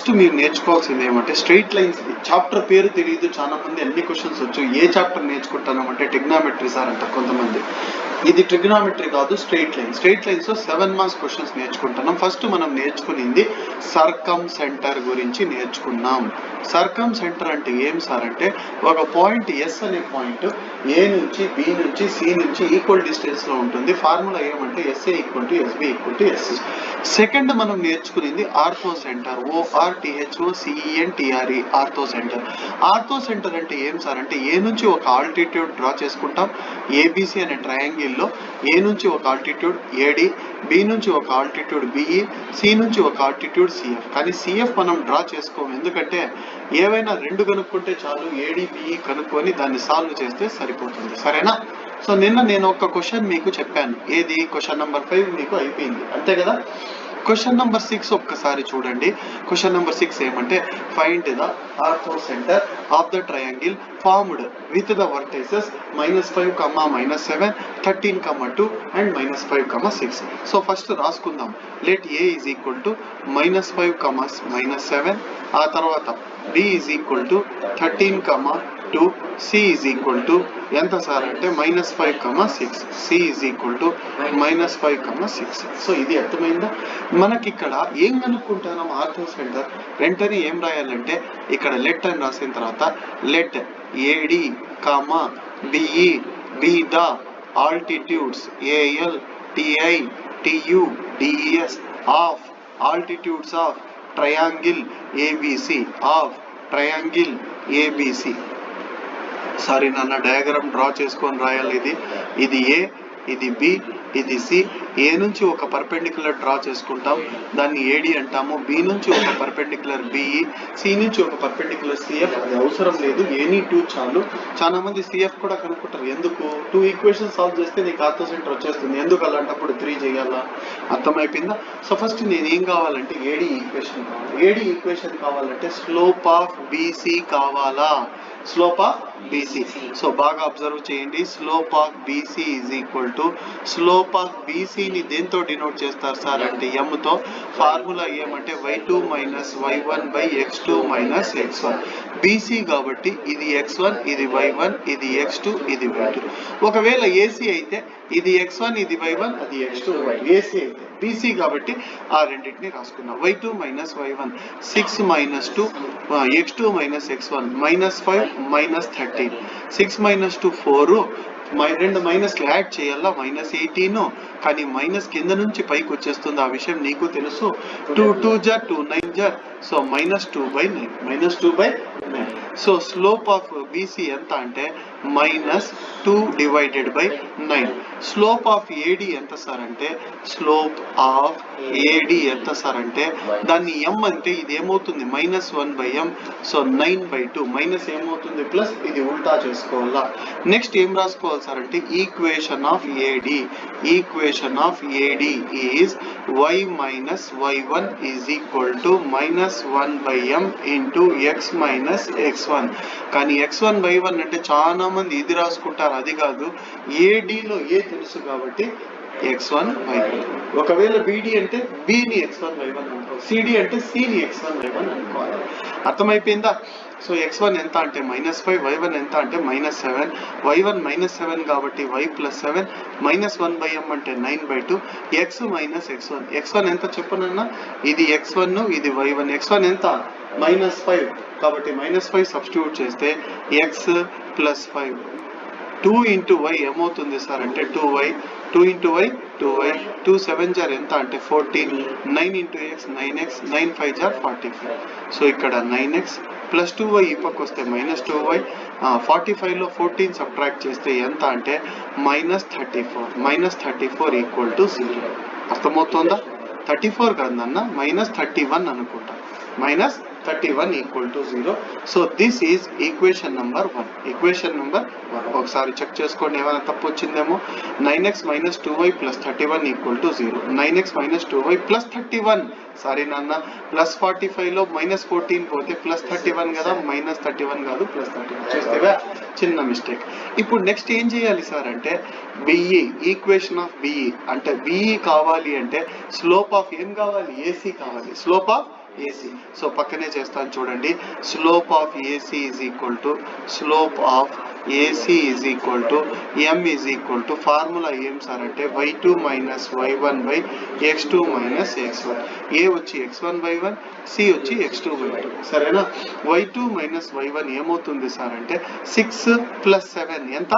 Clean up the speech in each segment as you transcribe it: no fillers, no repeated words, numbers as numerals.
First మీరు నేర్చుకోవాల్సింది ఏమంటే స్ట్రైట్ లైన్స్. చాప్టర్ పేరు తెలియదు చాలా మంది, అన్ని క్వశ్చన్స్ వచ్చు. ఏ చాప్టర్ నేర్చుకుంటానంటే ట్రిగ్నామెట్రీ సార్ అంటారు కొంతమంది. ఇది ట్రిగ్నామెట్రీ కాదు, స్ట్రైట్ లైన్. స్ట్రైట్ లైన్స్ లో 7 మార్క్స్ క్వశ్చన్స్ నేర్చుకుంటున్నాం. ఫస్ట్ మనం నేర్చుకునింది సర్కమ్ సెంటర్ గురించి నేర్చుకున్నాం. సర్కమ్ సెంటర్ అంటే ఏం సార్ అంటే ఒక పాయింట్ ఎస్ అనే పాయింట్ ఏ నుంచి బి నుంచి సి నుంచి ఈక్వల్ డిస్టెన్స్ లో ఉంటుంది. ఫార్ములా ఏమంటే SA equal to SB equal to SC. Second మనం నేర్చుకునేది orthocentre, ORTHOCENTRE, orthocentre. Orthocentre అంటే ఏం సార్ అంటే ఏ నుంచి ఒక ఆల్టిట్యూడ్ డ్రా చేసుకుంటాం. ఏబిసి అనే ట్రయాంగిల్లో ఏ నుంచి ఒక ఆల్టిట్యూడ్ ఏడి, బి నుంచి ఒక ఆల్టిట్యూడ్ బిఈ, సి నుంచి ఒక ఆల్టిట్యూడ్ సిఎఫ్. కానీ సిఎఫ్ మనం డ్రా చేసుకోము, ఎందుకంటే ఏవైనా రెండు కనుక్కుంటే చాలు, ఏడి బిఈ కనుక్కొని దాన్ని సాల్వ్ చేస్తే సరిపోతుంది. సరేనా? సో నిన్న నేను ఒక క్వశ్చన్ మీకు చెప్పాను, ఏది క్వశ్చన్ నెంబర్ 5 మీకు అయిపోయింది, అంతే కదా. క్వశ్చన్ నెంబర్ 6 ఒక్కసారి చూడండి. క్వశ్చన్ నెంబర్ 6 ఏమంటే find the orthocentre of the triangle formed with the vertices -5, -7, 13, 2 and -5, 6. So first రాసుకుందాం. Let A is equal to -5, -7, ఆ తర్వాత b is equal to 13, 2, c is equal to ఎంత sir అంటే -5, 6, c is equal to -5, 6. So ఇది అర్థమైందా? మనకి ఇక్కడ ఏం కనుక్కుంటాం ఆర్థో సెంటర్. వెంటనే ఏం రాయాలంటే ఇక్కడ లెట్ అని రాసిన తర్వాత let AD comma BE be the altitudes A L T I T U D S of altitudes of triangle ABC, of triangle ABC. Sorry నాన్న, డయాగ్రామ్ డ్రా చేసుకొని రాయాలి. ఇది ఏ, ఇది బి, ఇది సి. ఏ నుంచి ఒక పర్పెండిక్యులర్ డ్రా చేసుకుంటాం, దాన్ని ఏడి అంటాము. బి నుంచి ఒక పర్పెండిక్యులర్ బిఈ, సి నుంచి ఒక పర్పెండిక్యులర్ సిఎఫ్. అది అవసరం లేదు, ఎనీ 2 చాలు. చాలా మంది సిఎఫ్ కూడా కనుక్కుంటారు. ఎందుకు? 2 ఈక్వేషన్ సాల్వ్ చేస్తే నీకు ఆర్థో సెంటర్ వచ్చేస్తుంది, ఎందుకు అలాంటప్పుడు 3 చేయాలా? అర్థమైపోయిందా? సో ఫస్ట్ నేను ఏం కావాలంటే ఏడి ఈక్వేషన్ కావాలి. ఏడి ఈక్వేషన్ కావాలంటే స్లోప్ ఆఫ్ బీసీ కావాలా? Slope of BC. సో బాగా అబ్జర్వ్ చేయండి. Slope of BC is equal to, slope of బీసీని దేంతో డినోట్ చేస్తారు సార్ అంటే m తో. ఫార్ములా ఏమంటే y2 minus y1 by x2 minus x1. BC కాబట్టి ఇది x1, ఇది y1, ఇది x2, ఇది y2. ఒకవేళ ఏసీ అయితే ఇది x1, ఇది y1, అది x2, ఏసీ అయితే. బీసీ కాబట్టి ఆ రెండింటిని రాసుకున్నాం. y2 minus y1 6 minus 2, x2 minus x1 -5 -13, 6 - 2 4, రెండు మైనస్లు యాడ్ చేయాలా, -18. కానీ మైనస్ కింద నుంచి పైకి వచ్చేస్తుంది, ఆ విషయం నీకు తెలుసు. 2 2 జా 2 9 జా, so -2/9, -2/9. So slope of BC ఎంత అంటే -2 / 9. స్లోప్ ఆఫ్ ఏడి ఎంత సార్ అంటే, స్లోప్ ఆఫ్ ఏడి ఎంత సార్ అంటే దాన్ని m అంటే ఇది ఏమవుతుంది -1/m, సో 9/2. మైనస్ ఏమవుతుంది ప్లస్, ఇది ఉల్టా చేసుకోవాలా. నెక్స్ట్ ఏం రాసుకోవాలి సార్ అంటే equation of AD. Equation of AD is y minus y1 is equal to -1/m into x minus x1. కానీ x1/1 అంటే చాలా మంది ఇది రాసుకుంటారు, అది కాదు. ఏడీలో ఏ తెలుసు కాబట్టి x1/1. ఒకవేళ బీడీ అంటే బిని x1/1 అనుకోవాలి, సిడి అంటే సిని x1/1 అనుకోవాలి. అర్థమైపోయిందా? సో x1 ఎంత అంటే -5, y1 ఎంత అంటే -7, y1 -7 కాబట్టి y + 7, -1/m అంటే 9/2, x minus x1. x1 ఎంత చెప్పనన్నా, ఇది x1, ఇది y1. x1 ఎంత -5 కాబట్టి -5 సబ్స్టిట్యూట్ చేస్తే x + 5. 2 × y ఏమవుతుంది సార్ అంటే 2y, 2 × y 2y, 2 7 జార్ ఎంత అంటే 14, 9 × x 9x, 9 5 జార్ 45. సో ఇక్కడ 9x + 2y ఈ పక్క వస్తే -2y, 45లో 14 సబ్ట్రాక్ట్ చేస్తే ఎంత అంటే -34. -34 = 0. అర్థమవుతుందా? 34 కాదన్న, -31 అనుకుంటా. -31 = 0. So this is equation number 1. Equation number 1 ఒకసారి చెక్ చేసుకోండి, ఏమైనా తప్పు వచ్చిందేమో. 9x - 2y + 31 = 0. 9x - 2y + 31, sorry నాన్న, +45లో -14 పోతే +31 కదా, -31 కాదు, +31 చేస్తేవా, చిన్న మిస్టేక్. ఇప్పుడు నెక్స్ట్ ఏం చేయాలి సార్ అంటే బిఈ, ఈక్వేషన్ ఆఫ్ బిఈ అంటే బిఈ కావాలి అంటే స్లోప్ ఆఫ్ ఏం కావాలి, ఏసీ కావాలి. Slope of AC. సో పక్కనే చేస్తాను చూడండి. Slope of AC is equal to slope of AC is equal to M is equal to formula ఏం సార్ అంటే y2 minus y1 by x2 minus x1. ఏ వచ్చి x1 by 1, C వచ్చి x2 by 2. సరేనా? y2 minus y1 ఏమవుతుంది sir అంటే 6 plus 7 ఎంత?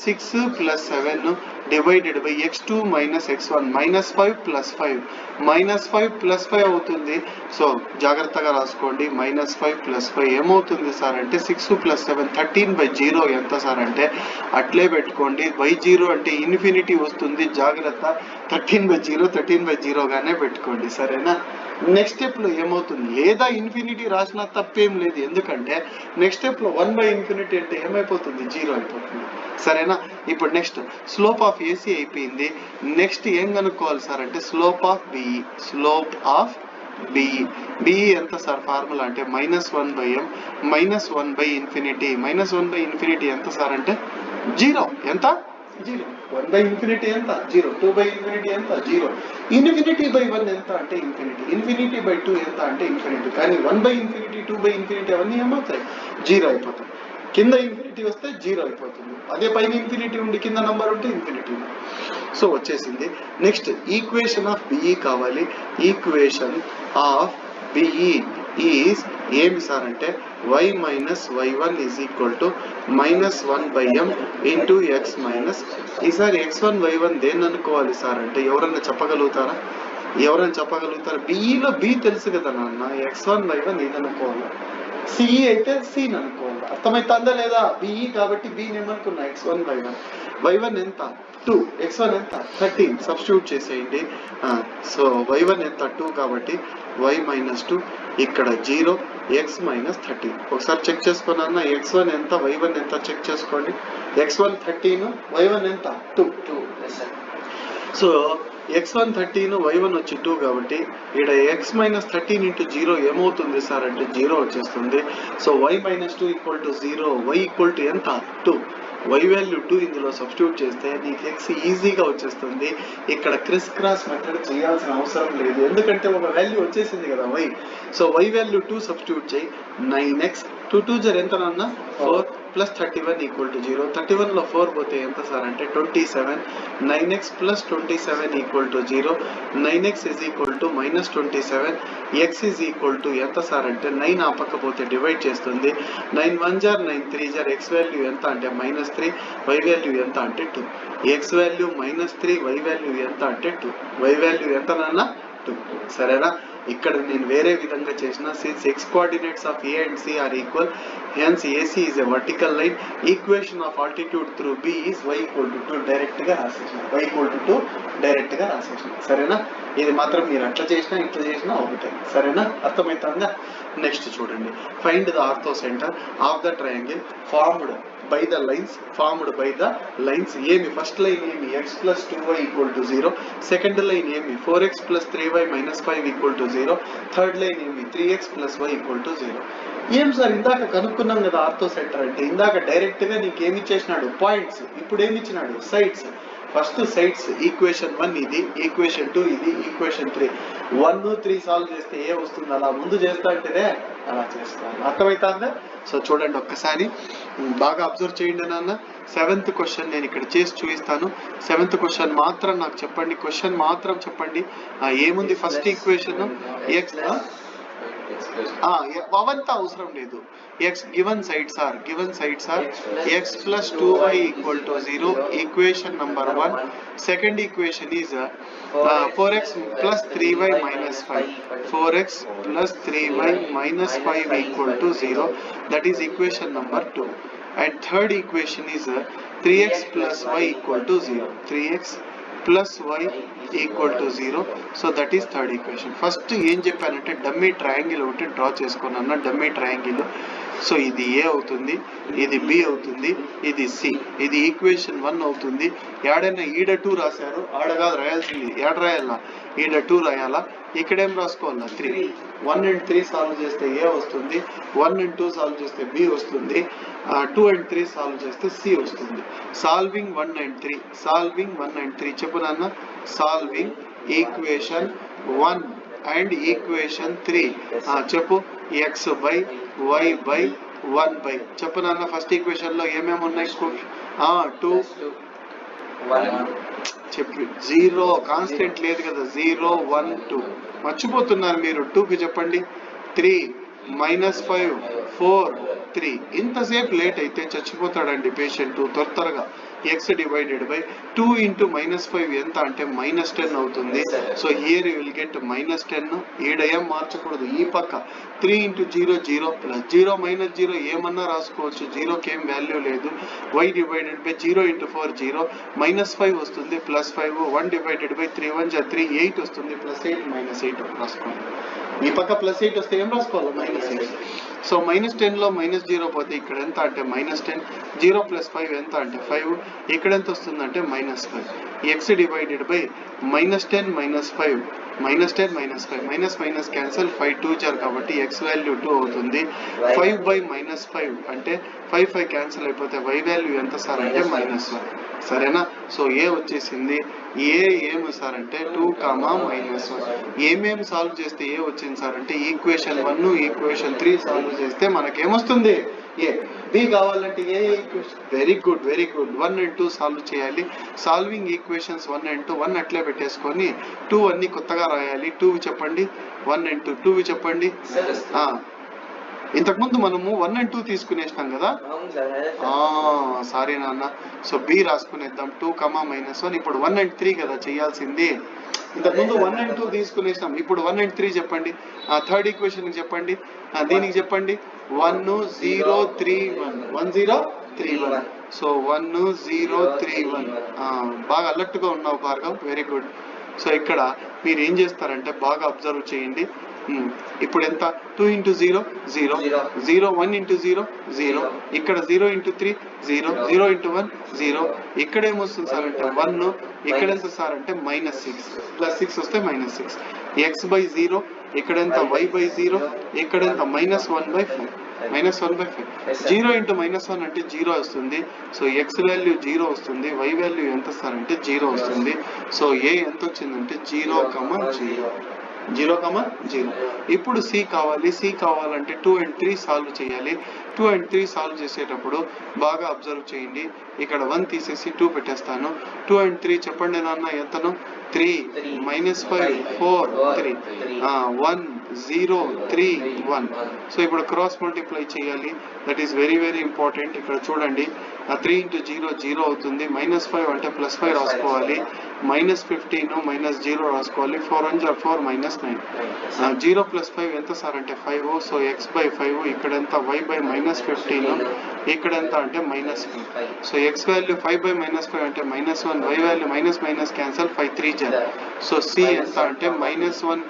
6 plus 7 divided by x2 minus x1 minus 5 plus 5 minus 5 plus 5 అవుతుంది. So జాగ్రత్తగా రాసుకోండి. మైనస్ 5 ప్లస్ 5 ఏమవుతుంది సార్ అంటే 6 ప్లస్ 7 13/0 ఎంత సార్ అంటే అట్లే పెట్టుకోండి. బై 0 అంటే ఇన్ఫినిటీ వస్తుంది. జాగ్రత్త, 13/0 గానే పెట్టుకోండి. సరేనా? నెక్స్ట్ స్టెప్ లో ఏమవుతుంది? లేదా ఇన్ఫినిటీ రాసినా తప్పేం లేదు, ఎందుకంటే నెక్స్ట్ స్టెప్ లో 1/∞ అంటే ఏమైపోతుంది? 0 అయిపోతుంది. సరేనా? ఇప్పుడు నెక్స్ట్ స్లోప్ ఆఫ్ ఏసీ అయిపోయింది. నెక్స్ట్ ఏం కనుక్కోవాలి సార్ అంటే slope of BE. Slope of BE. BE ఎంత సార్ ఫార్ములా అంటే -1/m -1/∞. -1/∞ ఎంత సార్ అంటే 0. ఎంత? 0. 1/∞ ఎంత? 0. 2/∞ ఎంత? 0. ∞/1 ఎంత అంటే ఇన్ఫినిటీ. ∞/2 ఎంత అంటే ఇన్ఫినిటీ. కానీ 1/∞, 2/∞ అవన్నీ ఏమవుతాయి? 0 అయిపోతాయి. కింద ఇన్ఫినిటీ వస్తే 0 అయిపోతుంది. అదే పైన ఇన్ఫినిటీ ఉండి కింద నంబర్ ఉంటే ఇన్ఫినిటీ. సో వచ్చేసింది. నెక్స్ట్ ఈక్వేషన్ ఆఫ్ బిఈ కావాలి. ఈక్వేషన్ ఆఫ్ బిఈ ఈజ్ ఏమి సార్ అంటే y minus y1 is equal to -1/m into x minus. ఈసారి x1 y1 దేన్ని అనుకోవాలి సార్ అంటే ఎవరన్నా చెప్పగలుగుతారా? బిఈలో బి తెలుసు కదా నాన్న. x1 y1 ఏది అనుకోవాలి? సిఈ అయితే సి అనుకోవాలి. అర్థమైతుందా లేదా? బిఈ కాబట్టి బి ఏమనుకున్నా x1 y1 ఎంత? 2. x1 ఎంత? 13. సబ్స్టిట్యూట్ చేసేయండి. సో y1 ఎంత? 2 కాబట్టి y మైనస్ 2 ఇక్కడ 0 x మైనస్ 13. ఒకసారి చెక్ చేసుకున్నా x1 ఎంత y1 ఎంత చెక్ చేసుకోండి. x1 13, y1 ఎంత? 2. సో x1 13, y1 వచ్చి 2 కాబట్టి ఇక్కడ x మైనస్ 13 ఇంటూ 0 ఏమవుతుంది సార్ అంటే 0 వచ్చేస్తుంది. So y minus 2 equal to 0. y equal to ఎంత? 2. y వాల్యూ 2 ఇందులో సబ్స్టిట్యూట్ చేస్తే నీకు x ఈజీగా వచ్చేస్తుంది. ఇక్కడ క్రాస్ మెథడ్ చేయాల్సిన అవసరం లేదు, ఎందుకంటే ఒక వాల్యూ వచ్చేసింది కదా y. So y value 2 substitute చేయి. 9x 2 2 జర్ ఎంత నాన్న? 4 ప్లస్ 31 ఈక్వల్ టు 0. 31 లో 4 పోతే ఎంత సార్ అంటే 27. 9x plus 27 equal to 0. 9x is equal to -27. x is equal to ఎంత సార్ అంటే 9 ఆ పక్క పోతే డివైడ్ చేస్తుంది. 9 1 జార్ 9 3 జార్ x వాల్యూ ఎంత అంటే -3. y వాల్యూ ఎంత అంటే 2. x వాల్యూ -3, y వాల్యూ ఎంత అంటే 2. y వాల్యూ ఎంత నాన్న? 2. సరేనా? ఇక్కడ నేను వేరే విధంగా చేసిన since x coordinates of a and c are equal, hence AC is a vertical line. Equation of altitude through B is y equal to 2. Direct గా రాసేసిన. సరేనా? ఇది మాత్రం మీరు అట్లా చేసినా ఇట్లా చేసినా ఒకటే. సరేనా? అర్థమవుతుందా? నెక్స్ట్ చూడండి. Find the orthocentre of the triangle formed by the lines. ఏమి ఫస్ట్ లైన్ ఏమి x plus 2y equal to 0. Second line ఏమి 4x plus 3y minus 5 equal to 0. Third line ఏమి 3x plus y equal to 0. ఏం sir ఇందాక కనుక్కున్నాం కదా ortho centre అంటే. ఇందాక direct గా నీకు ఏమి ఇచ్చేసినాడు? పాయింట్స్. ఇప్పుడు ఏమి ఇచ్చినాడు? సైడ్స్. ఫస్ట్ సైడ్స్ ఈక్వేషన్ 1 ఇది, ఈక్వేషన్ 2 ఇది, ఈక్వేషన్ 3. 1 3 సాల్వ్ చేస్తే ఏ వస్తుంది? అలా ముందు చేస్తా అంటేనే అలా చేస్తాను. అర్థమవుతుందా? సో చూడండి ఒక్కసారి బాగా అబ్జర్వ్ చేయండి నాన్న. 7th క్వశ్చన్ నేను ఇక్కడ చేసి చూపిస్తాను. 7th క్వశ్చన్ మాత్రం నాకు చెప్పండి. క్వశ్చన్ మాత్రం చెప్పండి. ఏముంది? ఫస్ట్ ఈక్వేషన్ x అవంతా అవసరం లేదు. Given sides are x plus 2y equal to 0. Equation number 1. Second equation is 4x plus 3y minus 5. 4x plus 3y minus 5 equal to 0. That is equation number 2. And third equation is 3x plus y equal to 0. 3x plus y equal to 0. So that is third equation. First ఏం చెప్పానంటే dummy triangle ఒకటి draw చేసుకున్నాను. Dummy triangle. So ఇది ఏ అవుతుంది, ఇది B అవుతుంది, ఇది C. ఇది ఈక్వేషన్ 1 అవుతుంది. ఏడైనా ఈడ 2 రాశారు, ఆడగా రాయాల్సింది. ఏడ రాయాలా? ఈడ 2 రాయాలా? ఇక్కడేం రాసుకోవాలా? 3. 1 and 3 సాల్వ్ చేస్తే ఏ వస్తుంది. 1 and 2 సాల్వ్ చేస్తే బి వస్తుంది. 2 and 3 సాల్వ్ చేస్తే సి వస్తుంది. సాల్వింగ్ 1 and 3 చెప్పు నాన్న. సాల్వింగ్ ఈక్వేషన్ 1 అండ్ ఈక్వేషన్ 3 చెప్పు x by y by 1 by చెప్పు నాన్న. ఫస్ట్ ఈక్వేషన్ లో ఏమేమి ఉన్నాయి? 2 చెప్పు 0 కాన్స్టెంట్ లేదు కదా. 0 1 2 మర్చిపోతున్నారు మీరు. 2కి చెప్పండి 3 -5 4 3. ఇంతసేపు లేట్ అయితే చచ్చిపోతాడండి పేషెంట్ త్వరగా. x డివైడెడ్ బై 2 ఇంటూ -5 ఎంత అంటే -10 అవుతుంది. So here you will get -10. ఈడ ఏం మార్చకూడదు, ఈ పక్క 3 ఇంటూ 0 0 ప్లస్ 0 మైనస్ 0 ఏమన్నా రాసుకోవచ్చు, 0కి ఏం వాల్యూ లేదు. y డివైడెడ్ బై 0 ఇంటూ 4 0 -5 వస్తుంది ప్లస్ 5. 1 డివైడెడ్ బై 3 1 3 8 వస్తుంది ప్లస్ 8 -8 రాసుకోండి. ఈ పక్క ప్లస్ 8 వస్తే ఏం రాసుకోవాలి? -8. సో -10 లో -0 పోతే ఇక్కడ ఎంత అంటే -10. 0 ప్లస్ 5 ఎంత అంటే 5. ఇక్కడ ఎంత వస్తుంది అంటే -5. x divided by -10 -5 -10 -5 minus cancel 5 2 జార్ కాబట్టి x వాల్యూ 2 అవుతుంది. 5 బై -5 అంటే 5 5 క్యాన్సల్ అయిపోతే y వాల్యూ ఎంత సార్ అంటే -1. సరేనా? సో ఏ వచ్చేసింది. ఏ ఏమి సార్ అంటే 2, -1. ఏమేమి సాల్వ్ చేస్తే ఏ వచ్చింది సార్ అంటే ఈక్వేషన్ 1 ఈక్వేషన్ 3 సాల్వ్ చేస్తే మనకేమొస్తుంది? ఏ. బి కావాలంటే ఏ equation. Very good 1 and 2 solve చేయాలి. సాల్వింగ్ ఈక్వేషన్స్ 1 and 2 1 అట్లే పెట్టేసుకొని 2 అన్ని కొత్తగా రాయాలి. 2 చెప్పండి 1 and 2 2 చెప్పండి. ఇంతకుముందు మనము 1 and 2 తీసుకునేసినాం కదా. సారీ నాన్న. సో బి రాసుకునేద్దాం 2, -1. ఇప్పుడు 1 and 3 కదా చేయాల్సింది. ఇంతకుముందు 1 and 2 తీసుకునేసినాం. ఇప్పుడు 1 and 3 చెప్పండి. థర్డ్ ఈక్వేషన్ చెప్పండి. దీనికి చెప్పండి 1 0 3 1 1 0 3 1. సో 1 0 3 1. బాగా అలర్ట్గా ఉన్నావు భార్గవ్, వెరీ గుడ్. సో ఇక్కడ మీరు ఏం చేస్తారంటే బాగా అబ్జర్వ్ చేయండి. ఇప్పుడు ఎంత? 2 ఇంటూ 0 0 0 1 ఇంటూ 0 0 ఇక్కడ 0 ఇంటూ 3 0 0 ఇంటూ 1 0. ఇక్కడ ఏమొస్తుంది సార్ అంటే 1. ఇక్కడ ఎంత సార్ అంటే -6 ప్లస్ 6 వస్తే -6. x బై 0 ఇక్కడ ఎంత? y బై 0 ఇక్కడ ఎంత? -1/5 -1/5. 0 ఇంటూ -1 అంటే 0 వస్తుంది. సో x వాల్యూ 0 వస్తుంది. y వాల్యూ ఎంత సార్ అంటే 0 వస్తుంది. సో ఏ ఎంత వచ్చిందంటే 0, 0, 0. ఇప్పుడు సి కావాలి. సి కావాలంటే 2 and 3 సాల్వ్ చేయాలి. 2 and 3 సాల్వ్ చేసేటప్పుడు బాగా అబ్జర్వ్ చేయండి. ఇక్కడ 1 తీసేసి 2 పెట్టేస్తాను. 2 and 3 చెప్పండి నాన్న ఎంతను? 3 -5 4 3 1 0 3 1. సో ఇప్పుడు క్రాస్ మల్టిప్లై చేయాలి. That is very important. ఇక్కడ చూడండి 3 ఇంటూ 0 0 అవుతుంది. -5 అంటే +5 రాసుకోవాలి. -15 -0 రాసుకోవాలి. 4 1 4 -9. 0 + 5 ఎంత సార్ అంటే 5. సో x బై 5 ఇక్కడ ఎంత? y బై -15 ఇక్కడ ఎంత అంటే -5. సో x వాల్యూ 5 బై -5 అంటే -1. y వాల్యూ మైనస్ క్యాన్సల్ 5 3 జార్. సో సి ఎంత అంటే -1,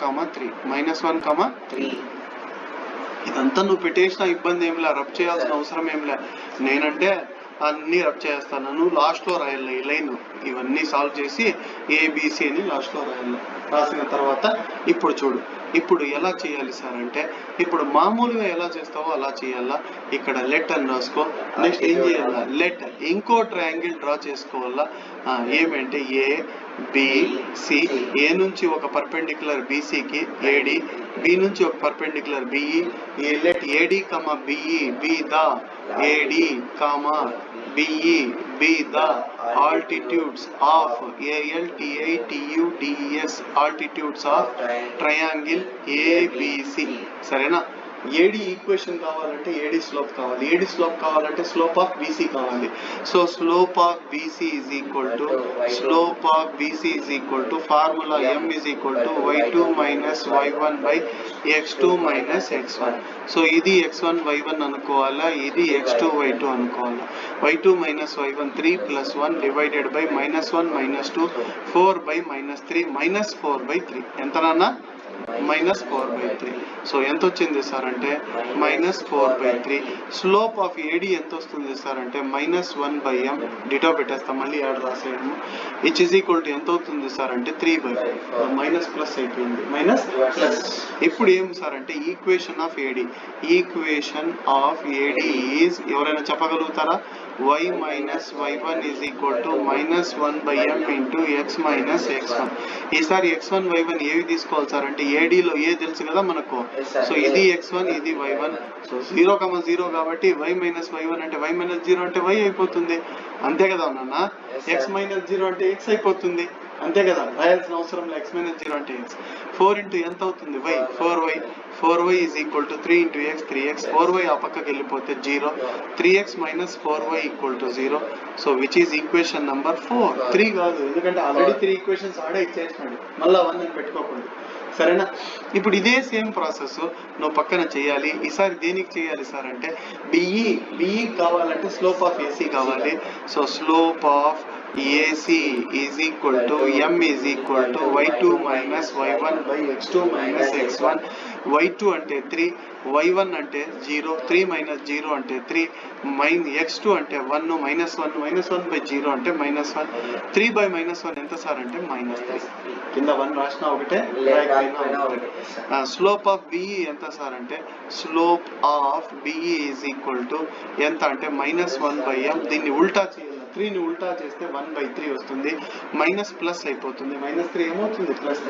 3 ఇదంతా నువ్వు పెట్టేసిన ఇబ్బంది ఏం లే, రబ్ చేయాల్సిన అవసరం ఏం లే. నేనంటే అన్ని రబ్ చేస్తాను. నువ్వు లాస్ట్లో రాయాలి ఈ లైన్. ఇవన్నీ సాల్వ్ చేసి ఏబిసి అని లాస్ట్లో రాయాలి. రాసిన తర్వాత ఇప్పుడు చూడు, ఇప్పుడు ఎలా చేయాలి సార్ అంటే ఇప్పుడు మామూలుగా ఎలా చేస్తావో అలా చేయాలా. ఇక్కడ లెట్ అని రాసుకో. నెక్స్ట్ ఏం చేయాలా? లెట్ ఇంకో ట్రయాంగిల్ డ్రా చేసుకోవాలా. ఏమంటే ఏ బి సి. ఏ నుంచి ఒక పర్పెండిక్యులర్ బీసీకి ఏడి, బి నుంచి ఒక perpendicular BE. Let AD comma BE be the AD comma BE be the altitudes of ALTITUDES altitudes of triangle ABC. సరేనా? ఏడి ఈక్వేషన్ కావాలంటే ఏడి స్లోప్ కావాలి. ఏడి స్లోప్ కావాలంటే slope of BC కావాలి. So slope of BC is equal to formula m is equal to y2 minus y1 by x2 minus x1. So ఇది x1 y1 అనుకోవాలా, ఇది x2 y2 అనుకోవాలా. y2 minus y1 3 + 1 divided by -1 -2 4 by -3 -4/3. ఎంత నాన్న? -4/3. So ఎంత వచ్చింది sir అంటే -4/3. Slope of AD ఎంత వస్తుంది సార్ అంటే -1/m. డిటో పెట్టేస్తాం, మళ్ళీ యాడ్ రాసేయడము. విచ్ ఈజ్ ఈక్వల్ టు ఎంత అవుతుంది సార్ అంటే 3/5. మైనస్ ప్లస్ అయిపోయింది, మైనస్ ప్లస్. ఇప్పుడు ఏం సార్ అంటే equation of AD. Equation of AD is ఎవరైనా చెప్పగలుగుతారా? y minus y1 is equal to -1/m into x minus x1. ఈసారి x1 y1 ఏవి తీసుకోవాలి సార్ అంటే ఏడీలో ఏ తెలుసు కదా మనకు. సో ఇది x1 ఇది y1. సో 0,0 కాబట్టి y మైనస్ y1 అంటే y మైనస్ 0 అంటే y అయిపోతుంది. అంతే కదా నాన్న. x మైనస్ 0 అంటే x అయిపోతుంది. అంతే కదా, రాయాల్సిన అవసరం లేదు. x మైనస్ 0 అంటే x. 4 ఇంటూ ఎంత అవుతుంది y, 4y is equal to 3 into x, 3x. 4y ఆ పక్కకి వెళ్ళిపోతే 0. 3x minus 4y equal to 0. So which is equation number 4. 3 కాదు, ఎందుకంటే ఆల్రెడీ 3 ఈక్వేషన్స్ ఆడే ఇచ్చేసినాడు, మళ్ళీ 1 అని పెట్టుకోకూడదు. సరేనా. ఇప్పుడు ఇదే సేమ్ ప్రాసెస్ నువ్వు పక్కన చేయాలి. ఈసారి దేనికి చేయాలి సార్ అంటే బిఈ కావాలంటే స్లోప్ ఆఫ్ ఏసీ కావాలి. So slope of AC is equal to m is equal to y2 minus y1 by x2 minus x1. y2 అంటే 3, y1 అంటే 0, 3 minus 0 అంటే 3, x2 అంటే 1, minus 1 by 0 అంటే minus 1. 3 by minus 1 ఎంత sir అంటే minus 3. కింద 1 రాసిన ఒకటే, స్లోప్ ఆఫ్ బిఈ ఎంత సార్ అంటే slope of BE is equal to ఎంత అంటే -1 by m. దీన్ని ఉల్టా చేయాలి, 3ని ఉల్టా చేస్తే 1/3 వస్తుంది, మైనస్ ప్లస్ అయిపోతుంది, -3 ఏమవుతుంది plus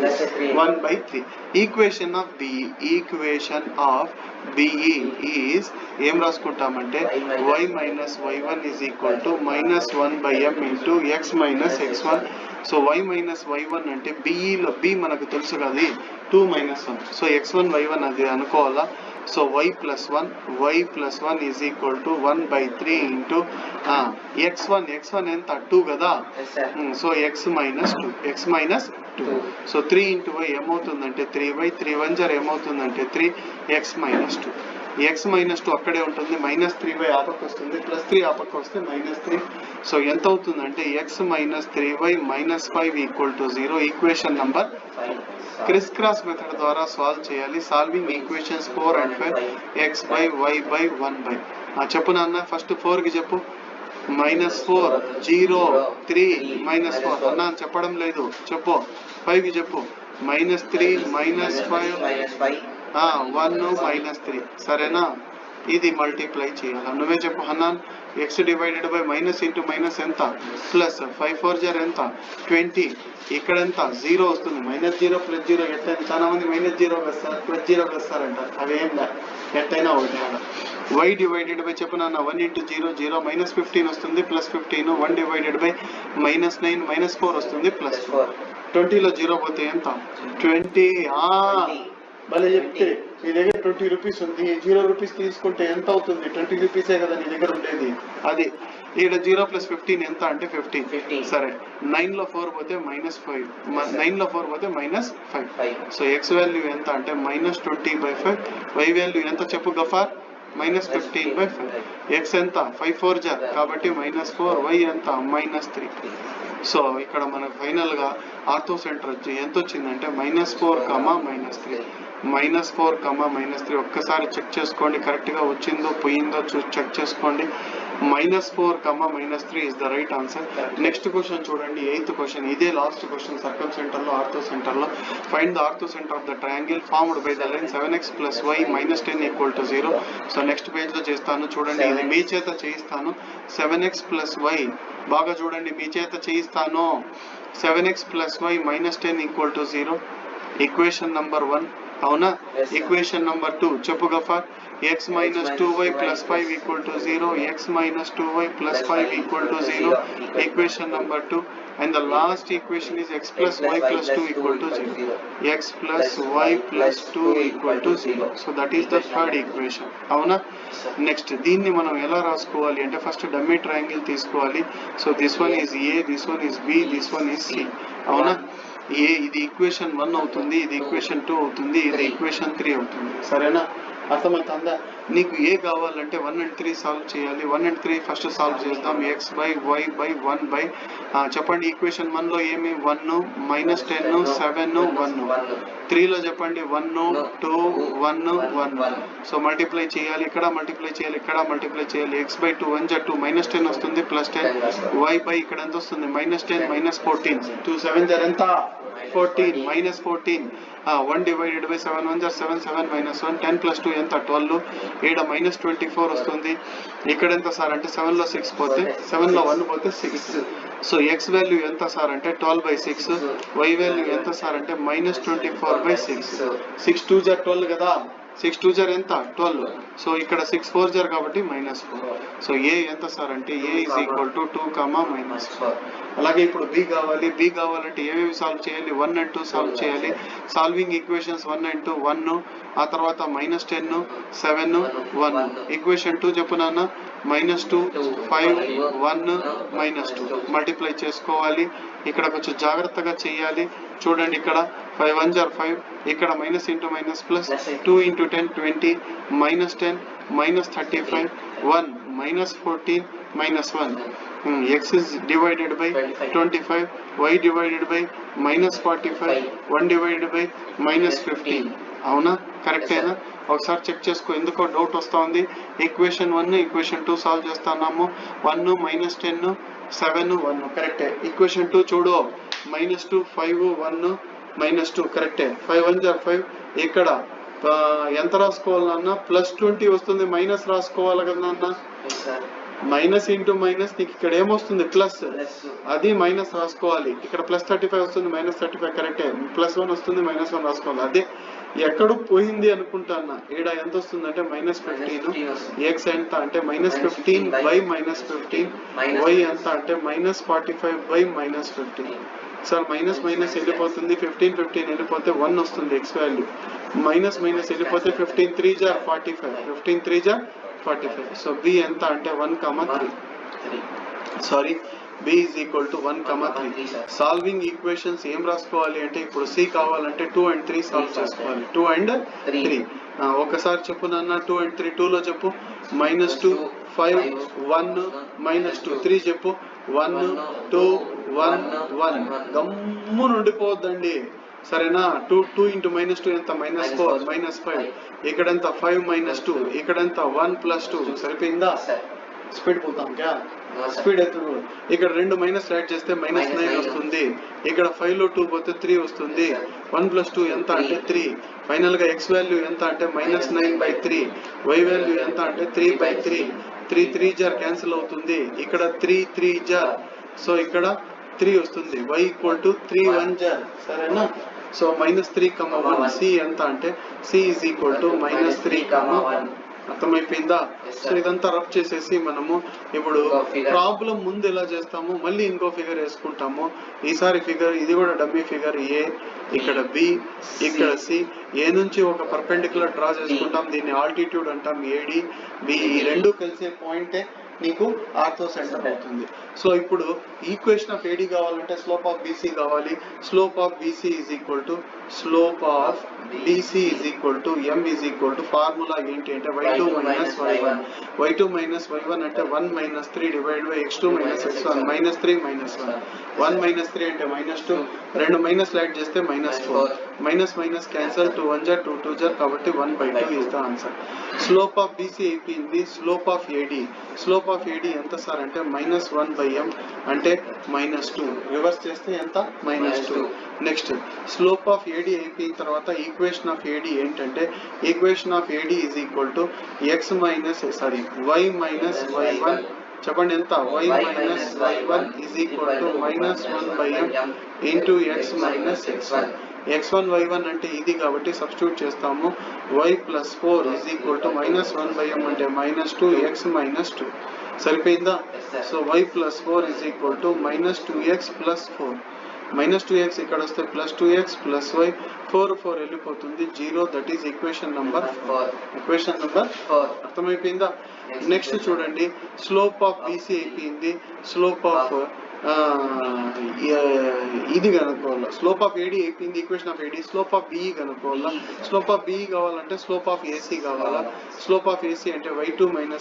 1/3. Equation of BE is ఏం రాసుకుంటామంటే y minus y1 is equal to -1 by m into x minus x1. So y minus y1 అంటే బిఈలో బి మనకు తెలుసు కదా 2 - 1. సో x1 y1 అది అనుకోవాలా. So y plus 1 is equal to 1/3 into x1 ఎంత 2 కదా. So x minus 2. So 3 into y ఏమవుతుందంటే 3y, 3 1 జర్ ఏమవుతుందంటే 3, x minus 2. x minus 2 అక్కడే ఉంటుంది, -3y ఆ పక్క వస్తుంది, +3 ఆ పక్క వస్తే -3. సో ఎంత అవుతుందంటే x minus 3y minus 5 equal to 0. Equation number 5. Criss cross method ద్వారా సాల్వ్ చేయాలి. Solving equations 4 and 5, x by y by 1/. చెప్పు నాన్న, ఫస్ట్ 4 కి చెప్పు. -4 0 3 -4 అన్నా చెప్పడం లేదు, చెప్పు. 5 కి చెప్పు. -3 -5 1 -3. సరేనా, ఇది మల్టిప్లై చేయాలి. నువ్వే చెప్పు హన్నాన్. x divided by minus into minus ఎంత, ప్లస్ 5 4 జర్ ఎంత 20. ఇక్కడ ఎంత 0 వస్తుంది, -0 +0 ఎట్టయినా. చాలా మంది -0 వస్తారు, +0 వస్తారు అంటారు, అవేం లే, ఎట్టయినా ఒకటి. y డివైడెడ్ బై చెప్పు నాన్న 1 ఇంటూ 0 0 -15 వస్తుంది, +15. 1 డివైడెడ్ బై -9 -4 వస్తుంది, +4. 20లో 0 పోతే ఎంత 20. భలే చెప్తే నీ దగ్గర 20 రూపీస్ ఉంది, 0 రూపీస్ తీసుకుంటే ఎంత అవుతుంది, 20 రూపీసే కదా నీ దగ్గర ఉండేది. అది ఇక్కడ 0 + 15 ఎంత అంటే 15. సరే, 9లో 4 పోతే -5, 9లో 4 పోతే -5. సో x వాల్యూ ఎంత అంటే -20/5. y వాల్యూ ఎంత చెప్పు గఫార్, -15/5. x ఎంత 5 4 జర్ కాబట్టి -4, y ఎంత -3. సో ఇక్కడ మనకు ఫైనల్ గా ఆర్థో సెంటర్ వచ్చి ఎంత వచ్చిందంటే -4, -3. -4, -3 ఒక్కసారి చెక్ చేసుకోండి, కరెక్ట్ గా వచ్చిందో పోయిందో చెక్ చేసుకోండి. -4, -3 is the right answer. Next question చూడండి, 8th క్వశ్చన్. ఇదే లాస్ట్ క్వశ్చన్ సర్కిల్ సెంటర్ లో, ఆర్థో సెంటర్ లో. Find the orthocentre of the triangle formed by the line 7x + y -10 = 0. So next page లో చేస్తాను చూడండి, ఇది మీ చేత చేయిస్తాను. 7x + y బాగా చూడండి, మీ చేత చేయిస్తాను. 7x + y -10 = 0. ఈక్వేషన్ నంబర్ 1 అవునా. ఈక్వేషన్ నంబర్ 2 చెప్పు Ghaffar. x - 2y + 5 = 0. x - 2y + 5 = 0. Equation number 2. and the last equation is x + y + 2 = 0. x + y + 2 = 0. so that is the third equation. అవునా. నెక్స్ట్ దీన్ని మనం ఎలా రాసుకోవాలి అంటే ఫస్ట్ డమ్మీ ట్రయాంగిల్ తీసుకోవాలి. So this one is a, this one is b, this one is c. అవునా. ఇది equation 1 అవుతుంది, ఇది ఈక్వేషన్ 2 అవుతుంది, ఇది ఈక్వేషన్ 3 అవుతుంది. సరేనా, అర్థమవుతుందా. నీకు ఏ కావాలంటే 1 and 3 సాల్వ్ చేయాలి. 1 and 3 ఫస్ట్ సాల్వ్ చేద్దాం. x by y by 1/. చెప్పండి ఈక్వేషన్ 1 లో ఏమి 1 -10 7 1. 3లో చెప్పండి 1 2 1 1. సో మల్టిప్లై చేయాలి, ఇక్కడ మల్టిప్లై చేయాలి, ఇక్కడ మల్టిప్లై చేయాలి. x by 2 1 జర్ 2 -10 వస్తుంది, +10. y by ఇక్కడ ఎంత వస్తుంది -10 -14. 2 7 జర్ ఎంత 14 minus 14 1 divided by 7 1 జర్ 7 7 minus 1 10 plus 2 ఎంత 12 ఈడ మైనస్ 24 వస్తుంది. ఇక్కడ ఎంత సార్ అంటే 7 లో 6 పోతే 7 లో 1 పోతే 6. సో ఎక్స్ వాల్యూ ఎంత సార్ అంటే 12/6. వై వాల్యూ ఎంత సార్ అంటే మైనస్ 24/6. 6 2 జర్ 12 కదా, 6 2 జర్ ఎంత 12. సో ఇక్కడ 6 4 జర్ కాబట్టి -4. సో ఏ ఎంత సార్ అంటే ఏ ఈజ్ ఈక్వల్ టు 2, -4. అలాగే ఇప్పుడు బి కావాలి. బి కావాలంటే ఏమేమి సాల్వ్ చేయాలి? 1 and 2 సాల్వ్ చేయాలి. సాల్వింగ్ ఈక్వేషన్స్ 1 and 2 1, ఆ తర్వాత -10 7 1. ఈక్వేషన్ 2 చెప్పు నాన్న. -2 5 1 -2 మల్టిప్లై చేసుకోవాలి. ఇక్కడ కొంచెం జాగ్రత్తగా చేయాలి. చూడండి ఇక్కడ 5 1 జర్ 5, ఇక్కడ minus into minus plus 2 into 10 20, -10 -35 1 -14 -1. X is divided by 25, y divided by -45, 1 divided by -15. అవునా? కరెక్టేనా? ఒకసారి చెక్ చేసుకో, ఎందుకో డౌట్ వస్తూ ఉంది. ఈక్వేషన్ 1 ఈక్వేషన్ 2 సాల్వ్ చేస్తున్నాము. 1 -10 7 1 కరెక్టే. ఈక్వేషన్ 2 చూడు, -2 5 1 -2 కరెక్టే. 5 1 జర్ 5, ఇక్కడ ఎంత రాసుకోవాలన్నా +20 వస్తుంది, మైనస్ రాసుకోవాలి కదా నాన్న. మైనస్ ఇంటూ మైనస్ నీకు ఇక్కడ ఏమొస్తుంది ప్లస్, అది మైనస్ రాసుకోవాలి. ఇక్కడ +35 వస్తుంది, -35 కరెక్టే. +1 వస్తుంది, -1 రాసుకోవాలి. అదే ఎక్కడ పోయింది అనుకుంటానా. ఈడ ఎంత వస్తుంది అంటే -15. ఎక్స్ ఎంత అంటే -15/-15. వై ఎంత అంటే -45/-15. సార్ మైనస్ వెళ్ళిపోతుంది, 15 వెళ్ళిపోతే 1 వస్తుంది ఎక్స్ వాల్యూ. మైనస్ వెళ్ళిపోతే 15 3 జా 45, 15 3 జా 45. సో బి ఎంత అంటే 1, 3. Sorry, b is equal to 1, 3. Solving equations ఏం రాసుకోవాలి అంటే ఇప్పుడు సి కావాలంటే 2 and 3 సాల్వ్ చేసుకోవాలి. 2 and 3 ఒకసారి చెప్పు నాన్న. 2 and 3 2 లో చెప్పు. -2 5 1 -2 3 చెప్పు. 1 2 1 1 గమ్ము నుండిపోద్దండి, సరేనా. 2 into -2 ఎంత -4 -5. ఇక్కడంత 5 -2, ఇక్కడంత 1 + 2 సరిపోయిందా? స్పీడ్ పోతాం క్యా, స్పీడ్ అవుతుంది. ఇక్కడ 2 మైనస్ యాడ్ చేస్తే -9 వస్తుంది. ఇక్కడ 5 లో 2 పోతే 3 వస్తుంది. 1 + 2 ఎంత అంటే 3. ఫైనల్ గా ఎక్స్ వాల్యూ ఎంత అంటే -9/3. వై వాల్యూ ఎంత అంటే 3/3. 3 3 జార్ క్యాన్సిల్ అవుతుంది. ఇక్కడ 3 3 జార్, సో ఇక్కడ 3 వస్తుంది. y = 3 1 జార్, సరేనా. సో -3, 1. సి ఎంత అంటే సి ఈజ్ ఈక్వల్ టు -3, 1. అర్థమైపోయిందా? సో ఇదంతా రఫ్ చేసేసి మనము ఇప్పుడు ప్రాబ్లం ముందు ఎలా చేస్తాము, మళ్ళీ ఇంకో ఫిగర్ వేసుకుంటాము. ఈసారి ఫిగర్ ఇది కూడా డమ్మీ ఫిగర్. ఏ, ఇక్కడ బి, ఇక్కడ సి. ఏ నుంచి ఒక పర్పెండిక్యులర్ డ్రా చేసుకుంటాం, దీన్ని ఆల్టిట్యూడ్ అంటాం. ఏడి బి ఈ రెండు కలిసే పాయింటే నీకు ఆర్థో సెంటర్ అవుతుంది. సో ఇప్పుడు ఈక్వేషన్ ఆఫ్ ఏడి కావాలంటే స్లోప్ ఆఫ్ బీసీ కావాలి. Slope of BC is equal to slope of BC is equal to M is equal to formula ఏంటి అంటే y2 - y1. y2 - y1 అంటే 1 - 3 డివైడ్ బై x2 - x1. -3 - 1 1 - 3 అంటే -2. 2 minus add చేస్తే -4. Minus cancel. 2 1 జర్ 2 2 జర్ కాబట్టి 1/2 is the answer. Slope of BC అయిపోయింది. Slope of AD, slope of AD ఎంత sir అంటే -1/m అంటే -2. రివర్స్ చేస్తే ఎంత -2. నెక్స్ట్ స్లోప్ ఆఫ్ ఏడి అయిపోయిన తర్వాత ఈక్వేషన్ ఆఫ్ ఏడి ఏంటంటే equation of AD is equal to y minus y1. చెప్పండి ఎంత? y minus y1 is equal to -1/m into x minus x1. x1 y1 అంటే ఇది కాబట్టి సబ్స్టిట్యూట్ చేస్తాము. y + 4 is equal to -1/m అంటే -2 x - 2. సరిపోయిందా? So y + 4 is equal to -2x + 4. -2x ఇక్కడ వస్తే +2x + y. 4 4 వెళ్ళిపోతుంది 0. That is equation number 4. Equation number 4 అర్థమైపోయిందా? నెక్స్ట్ చూడండి, స్లోప్ ఆఫ్ బీసీ అయిపోయింది. స్లోప్ ఆఫ్ ఇది కనుక్కోవాలా. స్లోప్ ఆఫ్ ఏడి అయిపోయింది. Equation of AD. Slope of BE కనుక్కోవాలా. స్లోప్ ఆఫ్ బిఈ కావాలంటే స్లోప్ ఆఫ్ ఏసీ కావాలా. స్లోప్ ఆఫ్ ఏసీ అంటే y2 - y1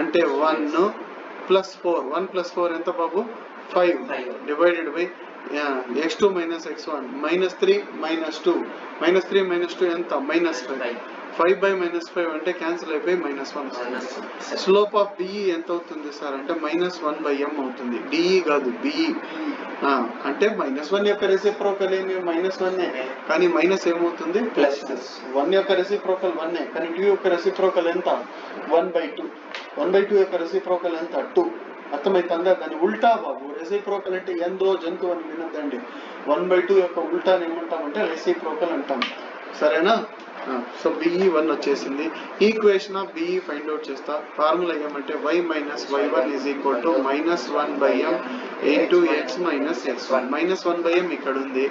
అంటే 1 + 4. 1 + 4 ఎంత బాబు? 5 డివైడెడ్ బై x2 - x1. -3 - 2. -3 - 2 ఎంత? -5. 5/-5 అంటే క్యాన్సిల్ అయిపోయి -1 వస్తుంది. స్లోప్ ఆఫ్ బిఈ ఎంత అవుతుంది సార్ అంటే -1/m అవుతుంది. డిఈ కాదు బిఈ. అంటే -1 యొక్క రెసిప్రోకల్ ఏమి -1 కానీ మైనస్ ఏమవుతుంది ప్లస్. 1 యొక్క రెసిప్రోకల్ 1 కానీ 2 యొక్క రెసిప్రోకల్ ఎంత 1/2. 1/2 యొక్క రెసిప్రోకల్ ఎంత 2. అర్థమైతుందా? దాని ఉల్టా బాబు. రెసిప్రోకల్ అంటే ఎందో జంతువు అని వినొద్దండి. 1/2 యొక్క ఉల్టాని ఏమంటామంటే రెసిప్రోకల్ అంటాం. సరేనా? సో బిఈ 1 వచ్చేసింది. Equation of BE find out చేస్తా. ఫార్ములా ఏమంటే y - y1 = -1/m into x - x1. -1/m ఇక్కడ ఉంది.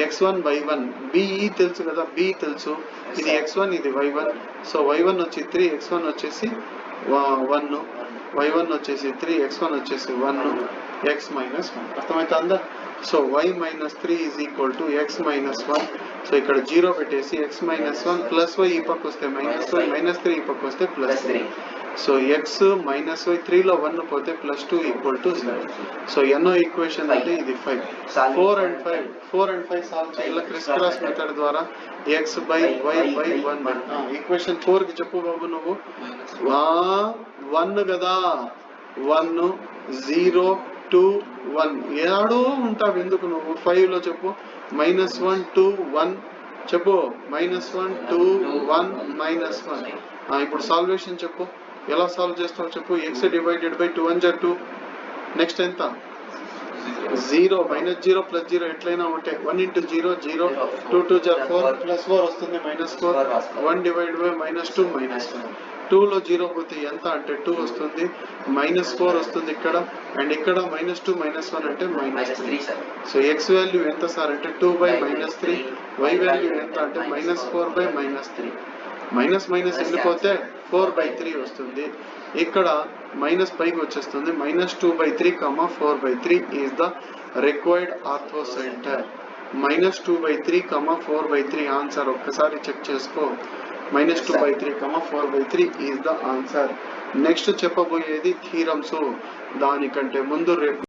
x1/1 బిఈ తెలుసు కదా, బి తెలుసు. ఇది x1 ఇది y1. సో y1 వచ్చి 3, x1 వచ్చేసి 1, y1 వచ్చేసి 3, x1 వచ్చేసి 1, x - 1. అర్థమవుతుందా? So y - 3 = x - 1. సో ఇక్కడ 0 పెట్టేసి x - 1 ప్లస్ y ఈ పక్క వస్తే -y, -3 ఈ పక్క వస్తే +3. సో x - y 3లో 1 పోతే +2 = 0. సో ఎన్నో ఈక్వేషన్ అంటే ఇది 5. 4 and 5 సాల్వ్ చేయాలి క్రిస్ క్రాస్ మెథడ్ ద్వారా. x/y/1. ఈక్వేషన్ 4 కి చెప్పు బాబు నువ్వు. 1 కదా, 1 0 2 1 ఏడో ఉంటావు ఎందుకు నువ్వు. 5 లో చెప్పు -1 2 1 చెప్పు. -1 2 1 -1. ఇప్పుడు సాల్వేషన్ చెప్పు. ఎలా సాల్వ్ చేస్తావు చెప్పు. x / 2 1 = 2. నెక్స్ట్ ఎంత 0 -0 +0 ఎట్లయినా ఉంటే 1 × 0 0 2 2 = 4 +4 వస్తుంది -4. 1 / -2 -1. 2లో 0 పోతే ఎంత అంటే 2 వస్తుంది. -4 వస్తుంది ఇక్కడ. అండ్ ఇక్కడ -2 -1 అంటే -3. సో x వాల్యూ ఎంత సార్ అంటే 2/-3. y వాల్యూ ఎంత అంటే -4/-3. మైనస్ వెళ్ళిపోతే 4/3 వస్తుంది. ఇక్కడ మైనస్ పైకి వచ్చేస్తుంది. -2/3, 4/3 is the required orthocentre. -2/3, 4/3 answer. ఒక్కసారి చెక్ చేసుకో. -2/3, 4/3 ఈజ్ ద ఆన్సర్. నెక్స్ట్ చెప్పబోయేది థీరమ్స్. దానికంటే ముందు రేపు